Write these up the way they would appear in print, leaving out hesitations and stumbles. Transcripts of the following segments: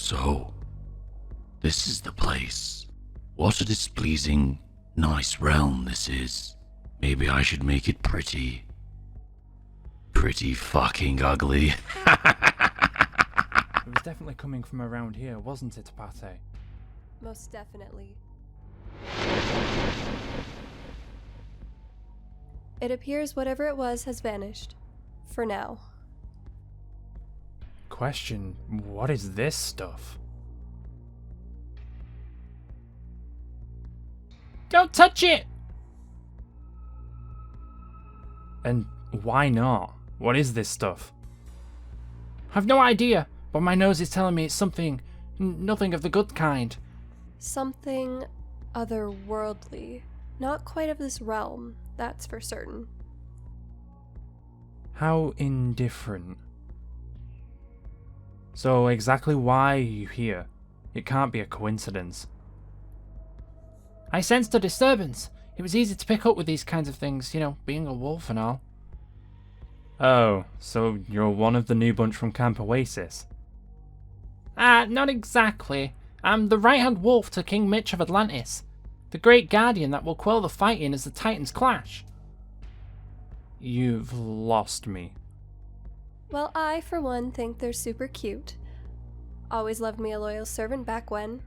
So, this is the place. What a displeasing, nice realm this is. Maybe I should make it pretty fucking ugly. It was definitely coming from around here, wasn't it, Pate? Most definitely. It appears whatever it was has vanished. For now. Question, what is this stuff? Don't touch it! And why not? What is this stuff? I've no idea, but my nose is telling me it's something, nothing of the good kind. Something otherworldly. Not quite of this realm, that's for certain. How indifferent. So exactly why are you here? It can't be a coincidence. I sensed a disturbance. It was easy to pick up with these kinds of things, you know, being a wolf and all. Oh, so you're one of the new bunch from Camp Oasis? Not exactly. I'm the right-hand wolf to King Mitch of Atlantis. The great guardian that will quell the fighting as the Titans clash. You've lost me. Well, I, for one, think they're super cute. Always loved me a loyal servant back when.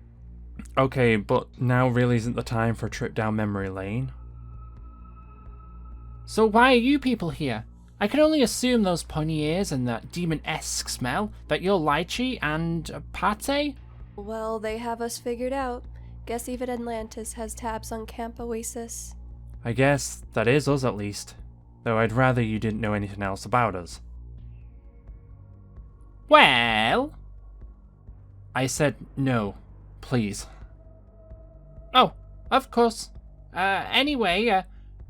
Okay, but now really isn't the time for a trip down memory lane. So why are you people here? I can only assume those pointy ears and that demon-esque smell that you're Lychee and Pate? Well, they have us figured out. Guess even Atlantis has tabs on Camp Oasis. I guess that is us at least, though I'd rather you didn't know anything else about us. Well... I said no, please. Oh, of course. Anyway,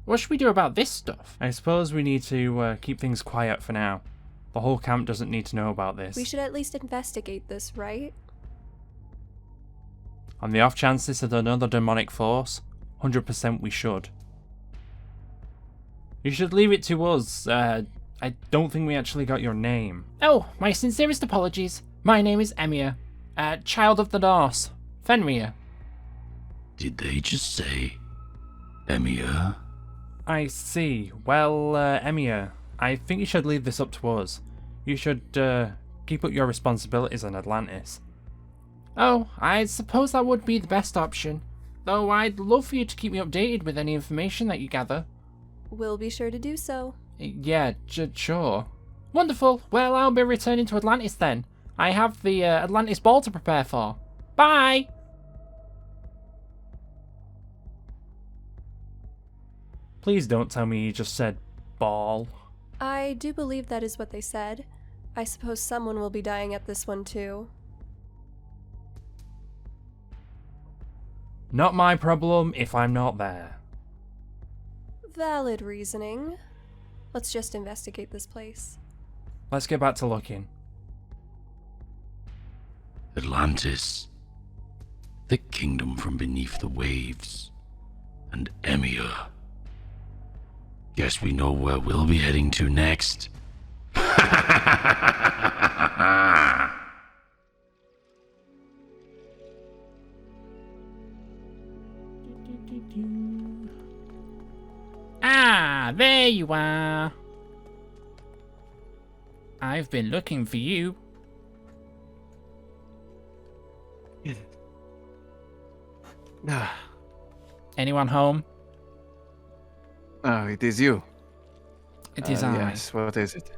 what should we do about this stuff? I suppose we need to keep things quiet for now. The whole camp doesn't need to know about this. We should at least investigate this, right? On the off chance this is another demonic force, 100% we should. You should leave it to us. I don't think we actually got your name. Oh, my sincerest apologies. My name is Emir, child of the Norse, Fenrir. Did they just say Emir? I see. Well, Emir, I think you should leave this up to us. You should keep up your responsibilities in Atlantis. Oh, I suppose that would be the best option. Though I'd love for you to keep me updated with any information that you gather. We'll be sure to do so. Yeah, sure. Wonderful. Well, I'll be returning to Atlantis then. I have the Atlantis ball to prepare for. Bye! Please don't tell me you just said ball. I do believe that is what they said. I suppose someone will be dying at this one too. Not my problem if I'm not there. Valid reasoning. Let's just investigate this place. Let's get back to looking. Atlantis. The kingdom from beneath the waves. And Emir. Guess we know where we'll be heading to next. Ah, there you are. I've been looking for you. Anyone home? Oh, it is you. It is I. Yes, what is it?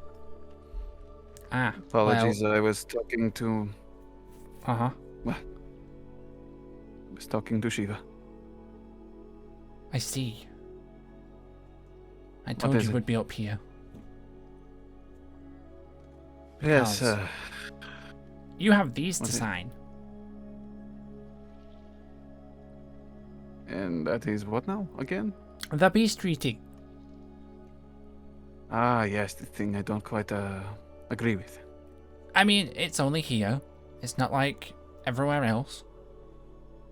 Ah, Apologies, I was talking to... Uh-huh. Well, I was talking to Shiva. I see. I told you would be up here. Yes, Because you have these to What's it? sign. and that is what now, again? The Beast Treaty. Ah, yes, the thing I don't quite agree with. I mean, it's only here. It's not like everywhere else.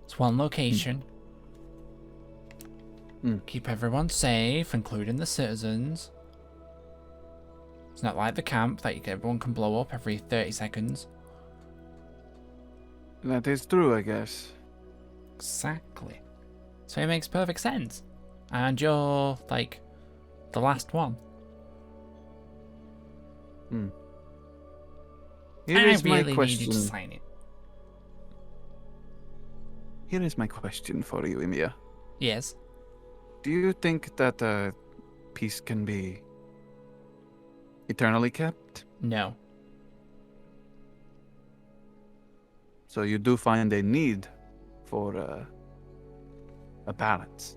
It's one location. Keep everyone safe, including the citizens. It's not like the camp that everyone can blow up every 30 seconds. That is true, I guess. Exactly. So it makes perfect sense. And you're, like, the last one. Here is my really need you question. to sign it. Here is my question for you, Emiya. Yes. Do you think that peace can be eternally kept? No. So you do find a need for a balance.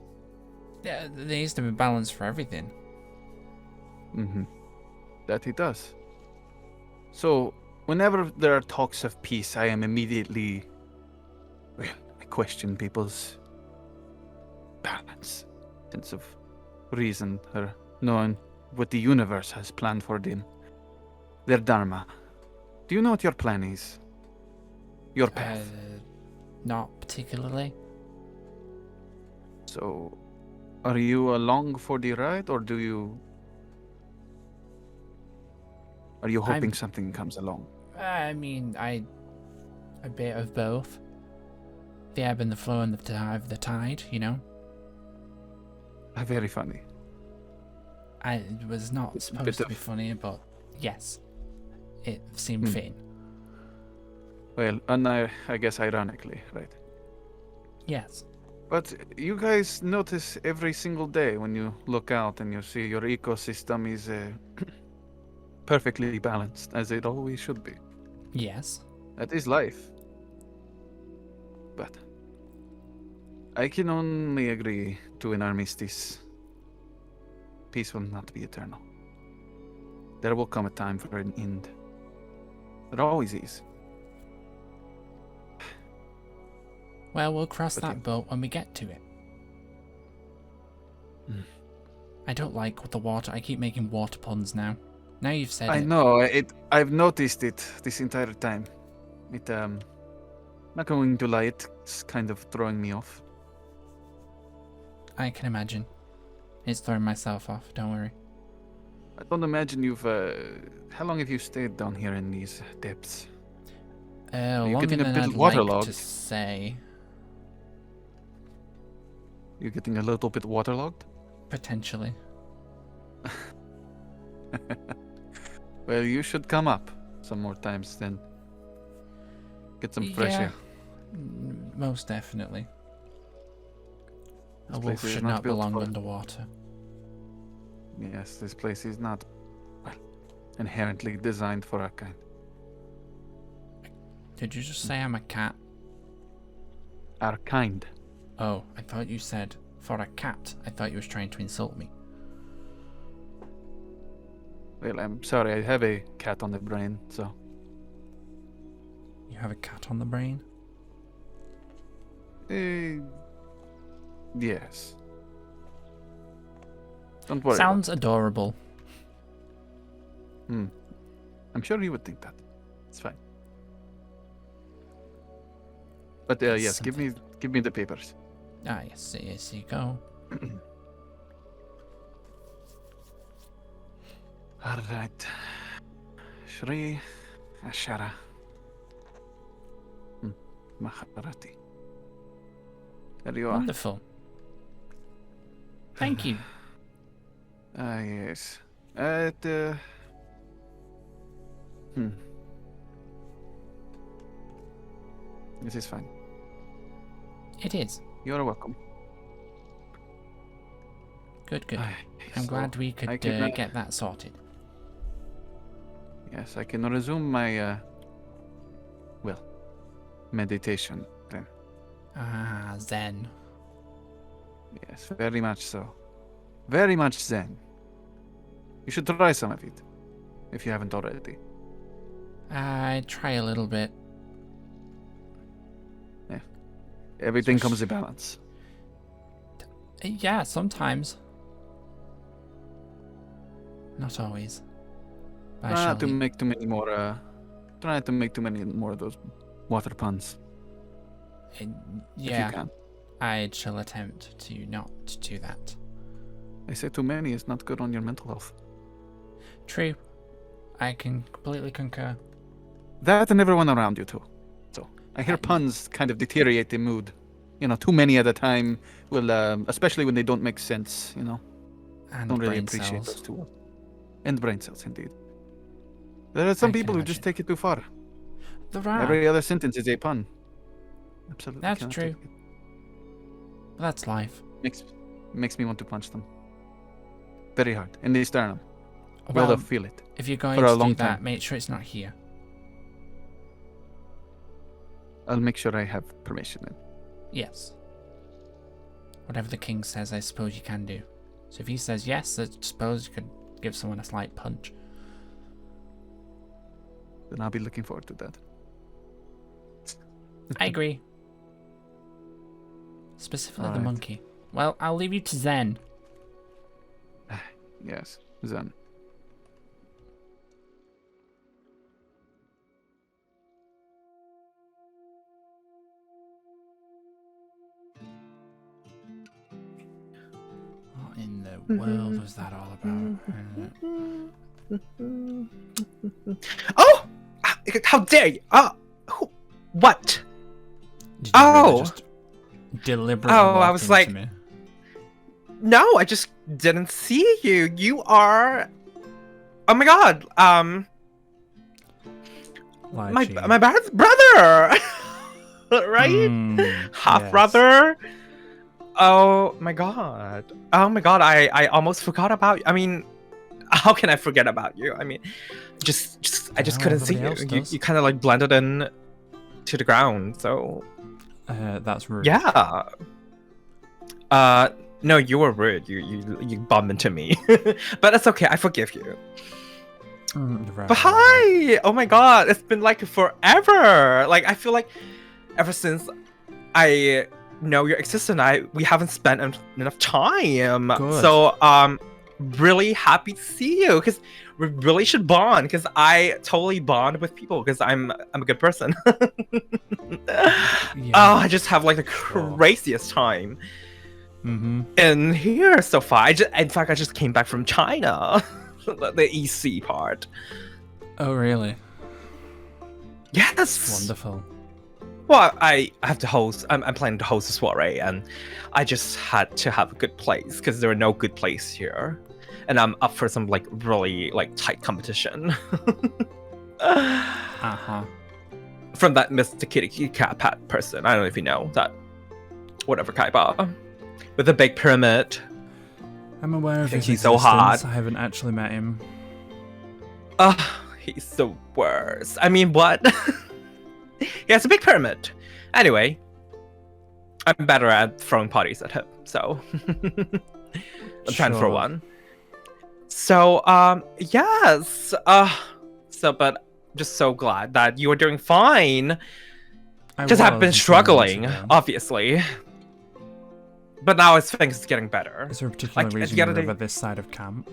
Yeah, there needs to be balance for everything. That he does. So, whenever there are talks of peace, I am immediately... Well, I question people's balance, sense of reason, or knowing what the universe has planned for them. Their dharma. Do you know what your plan is? Your path. Not particularly. So, are you along for the ride, or do you... Are you hoping something comes along? I mean, a bit of both. The ebb and the flow and the tide, you know? Very funny. It was not supposed to be funny, but yes. It seemed fitting. Well, and I guess ironically, right? Yes. But you guys notice every single day when you look out and you see your ecosystem is perfectly balanced, as it always should be. Yes. That is life. But I can only agree to an armistice. Peace will not be eternal. There will come a time for an end. There always is. Well, we'll cross that boat when we get to it. I don't like the water. I keep making water puns now. Now you've said it. I know. I've noticed it this entire time. Not going to lie, it's kind of throwing me off. I can imagine. It's throwing myself off, don't worry. I don't imagine you've... how long have you stayed down here in these depths? Longer getting a than bit I'd like waterlogged? to say. You're getting a little bit waterlogged? Potentially. Well, you should come up some more times then. Get some fresh air. Most definitely. This A place wolf is should not not built belong for- underwater. Yes, this place is not, well, inherently designed for our kind. Did you just say I'm a cat? Our kind. Oh, I thought you said for a cat. I thought you was trying to insult me. Well, I'm sorry, I have a cat on the brain, so... You have a cat on the brain? Yes. Don't worry. Sounds adorable. I'm sure you would think that. It's fine. But It's yes, give me the papers. Ah, yes, yes, you go. All right. Shri Ashara. Maharati. There you are. Wonderful. Thank you. Ah, yes. This is fine. It is. You're welcome. Good, good. Aye, I'm so glad we could I can, get that sorted. Yes, I can resume my, well, meditation then. Ah, Zen. Yes, very much so. Very much zen. You should try some of it, if you haven't already. I try a little bit. Everything comes in balance. Yeah, sometimes. Not always. But I Try shall not to make too many more, try not to make too many more of those water puns. If yeah, you can. I shall attempt to not do that. They say too many is not good on your mental health. True. I can completely concur. That and everyone around you too. So, I hear puns kind of deteriorate the mood. You know, too many at a time will, especially when they don't make sense, you know. And Don't really brain appreciate cells. those too well. And brain cells, indeed. There are some I can people who just imagine. take it too far. There are. Every other sentence is a pun. Absolutely. That's cannot true. take it. That's life. Makes me want to punch them. Very hard. In the sternum. Where Well, they'll feel it. if you're going for a to do long that, time. make sure it's not here. I'll make sure I have permission then. Yes. Whatever the king says, I suppose you can do. So if he says yes, I suppose you could give someone a slight punch. Then I'll be looking forward to that. I agree. Specifically the Alright. monkey. Well, I'll leave you to Zen. Yes, Zen. What in the world was that all about? Oh! How dare you? What? Did you Oh! really just deliberately Oh, I walk was into like- me? No, I just didn't see you. You are... Oh my god, Lied my to you. brother! Right? Mm, Half yes. brother? Oh my god. Oh my god, I almost forgot about you. I mean, how can I forget about you? I mean, I just Well, couldn't see everybody you. else You does. kind of like blended in to the ground, so... That's rude. Yeah. No, you were rude. You bumped into me. But it's okay. I forgive you. Right. But hi! Oh my god, it's been like forever. Like I feel like ever since I know your existence, we haven't spent enough time. Good. So really happy to see you because we really should bond because I totally bond with people because I'm a good person. Yeah. Oh, I just have like the Sure. craziest time Mm-hmm. in here so far. In fact, I just came back from China, the EC part. Oh, really? Yes. Wonderful. Well, I have to host. I'm planning to host a soiree, and I just had to have a good place because there are no good place here, and I'm up for some like really like tight competition. Uh-huh. From that Mr. Kitty Cat Pat person. I don't know if you know that. Whatever Kaiba. With the big pyramid. I'm aware of think his he's so existence. hot. I haven't actually met him. He's the worst. I mean, what? Yeah, it's a big pyramid. Anyway, I'm better at throwing parties at him, so I'm trying to throw Sure. one. So, yes. But just so glad that you are doing fine. Just have been struggling, obviously. But now things are getting better. Is there a particular Like, reason the other you're day- over this side of camp?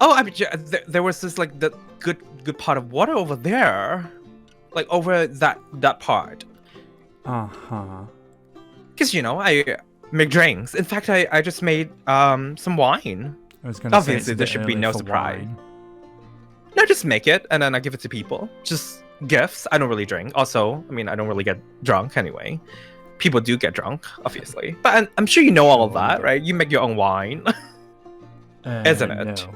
Oh, I mean, there was this like the good part of water over there, like over that part. Uh-huh. Because I make drinks. In fact, I just made some wine. I was gonna say Obviously, it's a there bit should be early no for surprise. wine. No, just make it and then I give it to people. Just gifts. I don't really drink. Also, I mean, I don't really get drunk anyway. People do get drunk, obviously. But I'm sure you know all of that, right? You make your own wine. Isn't it? No,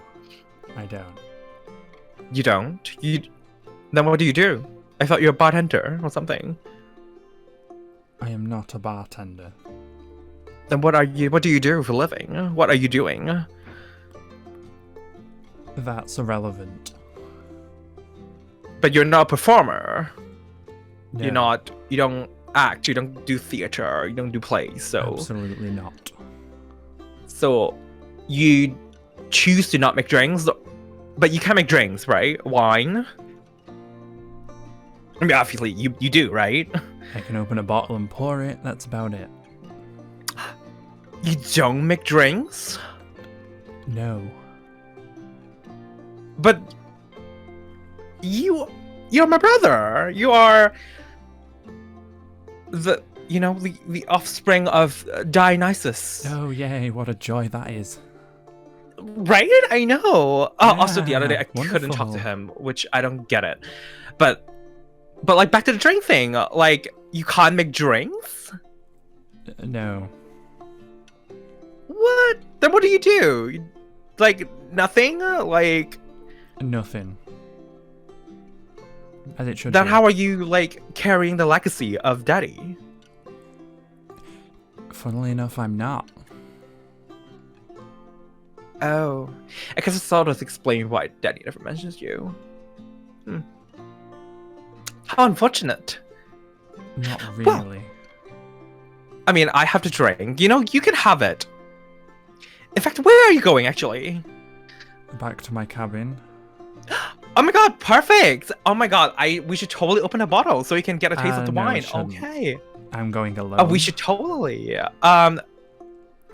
I don't. You don't? Then what do you do? I thought you were a bartender or something. I am not a bartender. Then what do you do for a living? What are you doing? That's irrelevant. But you're not a performer. No, You don't act, you don't do theater, you don't do plays, so absolutely not. so you choose to not make drinks, but you can make drinks, right? Wine. I mean, obviously you do, right? I can open a bottle and pour it. That's about it. You don't make drinks, No. but you're my brother. You are the offspring of Dionysus. Oh yay! What a joy that is. Right? I know. Oh, also the other day I Yeah, couldn't talk to wonderful. him, which I don't get it. But But like back to the drink thing, like you can't make drinks? No. What? Then what do you do? Like nothing? Like Nothing. As it should then be. how are you like carrying the legacy of Daddy? Funnily enough, I'm not. Oh, I guess it sort of explains why Daddy never mentions you. How unfortunate. Not really. I mean, I have to drink. You know, you can have it. In fact, where are you going, actually? Back to my cabin. Oh my god, perfect! Oh my god, we should totally open a bottle so you can get a taste of the No, wine. shouldn't. Okay. I'm going alone. Oh, we should totally.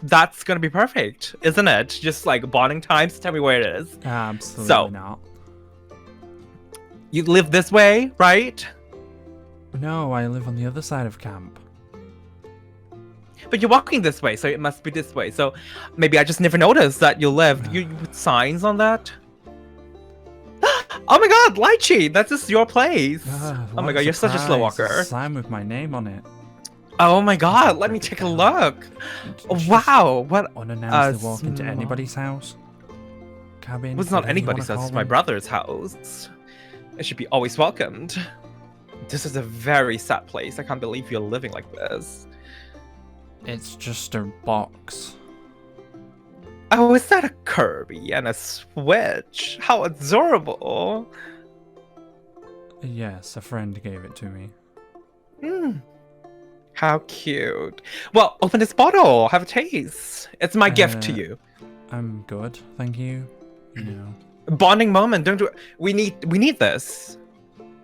That's gonna be perfect, isn't it? Just like bonding times. Tell me where it is. Absolutely not. You live this way, right? No, I live on the other side of camp. But you're walking this way, so it must be this way. So maybe I just never noticed that you lived. You put signs on that? Oh my god, Lychee! That's just your place. Oh my god, you're such a slow walker. A sign with my name on it. Oh my god, let me take a look. Wow, what? Unannounced walk into anybody's house. Cabin. It was not whatever you anybody's wanna house, it's call my them. brother's house. It should be always welcomed. This is a very sad place. I can't believe you're living like this. It's just a box. Oh, is that a Kirby and a Switch? How adorable. Yes, a friend gave it to me. How cute. Well, open this bottle. Have a taste. It's my gift to you. I'm good, thank you. You know, Bonding moment. Don't do it. We need this,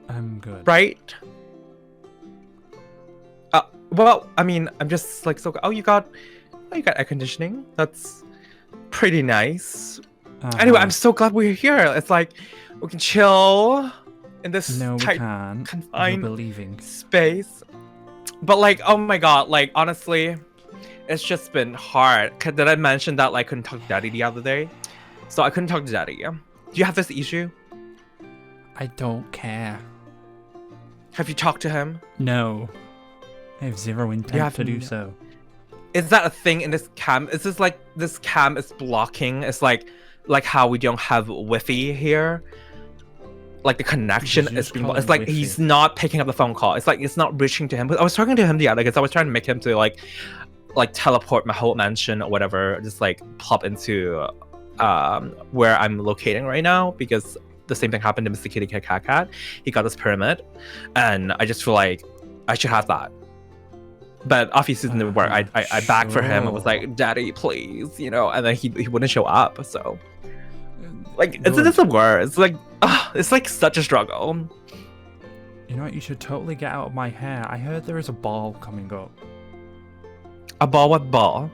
I'm good. right? Well, I mean, I'm just like so. Oh, you got air conditioning. That's pretty nice. Anyway, I'm so glad we're here. It's like we can chill in this No, we tight, can't. confined You're believing. space. But like, oh my god, like honestly, it's just been hard. Did I mention that like, I couldn't talk to Daddy the other day? So I couldn't talk to Daddy. Do you have this issue? I don't care. Have you talked to him? No. I have zero intent have to do no- so. Is that a thing in this cam? Is this like this cam is blocking? It's like how we don't have Wi-Fi here. Like the connection Did you is just being. call It's it like Wi-Fi? he's not picking up the phone call. It's like it's not reaching to him. But I was talking to him the other because I was trying to make him to like teleport my whole mansion or whatever. Just like pop into where I'm locating right now because the same thing happened to Mr. Kitty Cat. He got this pyramid, and I just feel like I should have that. But obviously it didn't work. I backed for him and was like, Daddy, please, you know, and then he wouldn't show up. So like it's the worst. It's like such a struggle. You know what? You should totally get out of my hair. I heard there is a ball coming up. A ball? What ball?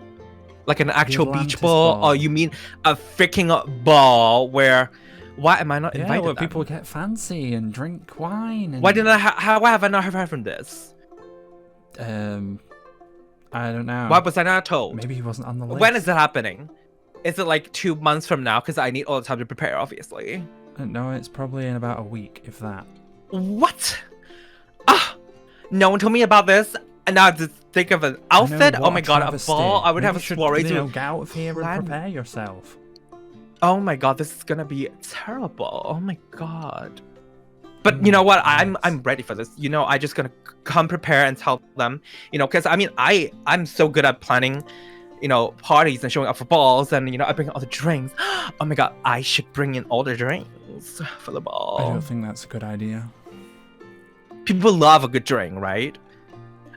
Like an actual beach Atlantis ball? ball. Or you mean a freaking ball where? Why am I not Yeah, invited? where then? people get fancy and drink wine. And, Why didn't I? How have I not heard from this? I don't know. Why was I not told? Maybe he wasn't on the list. When is it happening? Is it like 2 months from now? Because I need all the time to prepare, obviously. No, it's probably in about a week, if that. What? No one told me about this. And now I just think of an I know, outfit. what Oh my god, a travesty. ball. I would Maybe have a you should, soiree you to know, get out of here plan- and prepare yourself. Oh my god, this is gonna be terrible. Oh my god. But you know what? I'm ready for this. You know, I just gonna come prepare and tell them. You know, because I mean, I'm so good at planning, you know, parties and showing up for balls, and you know, I bring all the drinks. Oh my god, I should bring in all the drinks for the I ball. don't think that's a good idea. People love a good drink, right?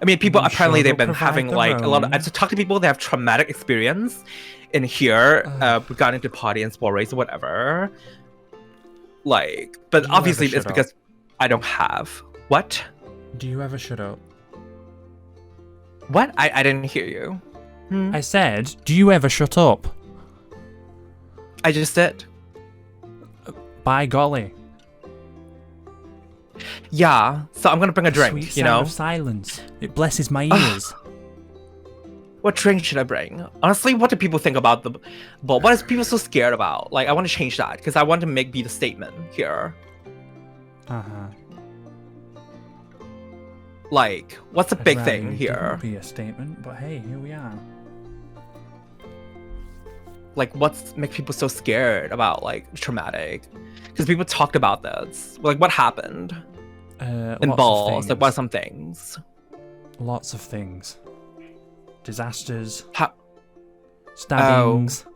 I mean, people I'm apparently sure they've they'll been provide having their like a lot of. own. I've talked to people. They have traumatic experience in here regarding to party and soirees or whatever. Like, but You obviously ever it's shut up? because I don't have what. Do you ever shut up? What? I didn't hear you. I said, do you ever shut up? I just did. By golly. Yeah. So I'm gonna bring a drink. Sweet You sound know. of silence. It blesses my ears. What drink should I bring? Honestly, what do people think about the ball? What is people so scared about? Like, I want to change that because I want to be the statement here. Uh-huh. Like, what's the I'd big rather thing it here? didn't be a statement, but hey, here we are. Like, what's make people so scared about like traumatic? Because people talked about this. Like, what happened in Lots balls? of Like, what are things. some things? Lots of things. Disasters. How Stabbings.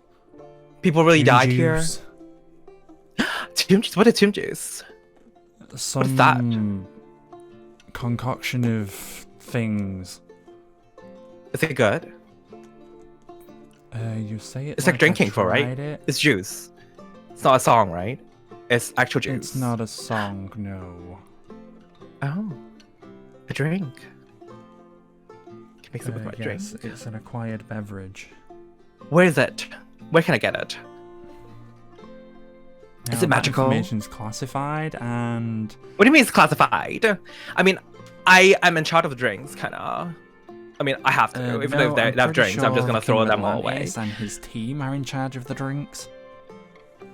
people really tomb died here? juice, Tomb juice? What is tomb juice? Some that? concoction of things. Is it good? You say it. It's like I drinking for, right? tried it. It's juice. It's not a song, right? It's actual juice. It's not a song, no. Oh, a drink. Can mix it with my drink. Yes, it's an acquired beverage. Where is it? Where can I get it? Now, Is it that magical? Information's classified, and What do you mean it's classified? I mean, I am in charge of the drinks, kind of. I mean, I have to. Even no, though they I'm have pretty drinks, I'm just sure gonna King throw of them all away. Atlantis and his team are in charge of the drinks.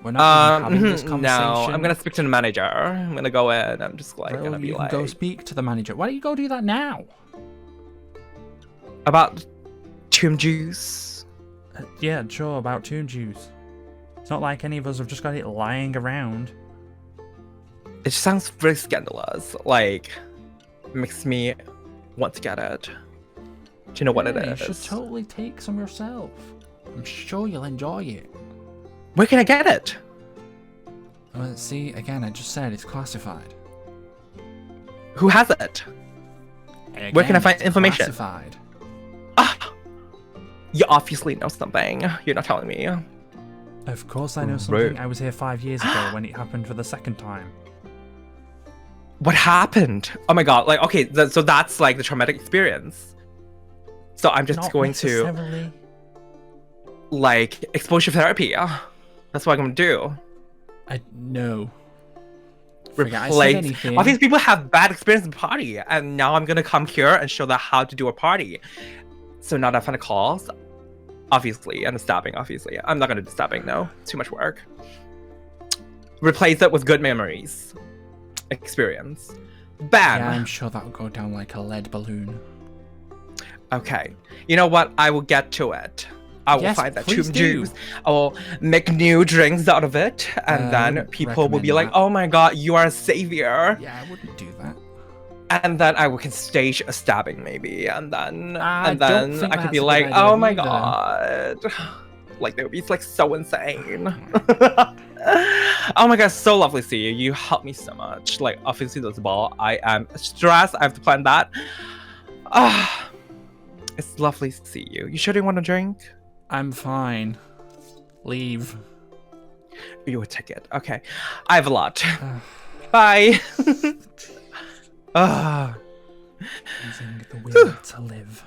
We're not even having this conversation. No, I'm gonna speak to the manager. I'm gonna go in. I'm just like Well, gonna be you like can go speak to the manager. Why don't you go do that now? about tomb juice. Yeah, sure, about tomb juice. It's not like any of us have just got it lying around. It just sounds very scandalous. Like, makes me want to get it. Do you know what it Yeah, is? You should totally take some yourself. I'm sure you'll enjoy it. Where can I get it? Well, see, again, I just said it's classified. Who has it? Where can I find it's information? Classified. Ah, you obviously know something. You're not telling me. Of course I know Right. something. I was here 5 years ago when it happened for the second time. What happened? Oh my god! Like, okay, so that's like the traumatic experience. So I'm just Not going to necessarily. like exposure therapy. That's what I'm gonna do. No. Forget I said Replace. anything. All these people have bad experience in party, and now I'm gonna come here and show them how to do a party. So now that I find a cause, obviously, and the stabbing, obviously. I'm not gonna do stabbing, no. Too much work. Replace it with good memories. Experience. Bam! Yeah, I'm sure that will go down like a lead balloon. Okay. You know what? I will get to it. I will Yes, find that please tomb do. juice. I will make new drinks out of it, and then wouldn't people will be recommend like, that. "Oh my god, you are a savior!" Yeah, I wouldn't do that. And then I can stage a stabbing, maybe, and then I don't think I could that's be a good like, idea "Oh my either." god!" Like they would be like so insane. Oh my god, so lovely to see you. You helped me so much. Like obviously, there's a ball. I am stressed. I have to plan that. Ah, it's lovely to see you. You sure you want a drink? I'm fine. Leave. You a ticket. Okay. I have a lot. Bye. Ah. Using the will to live.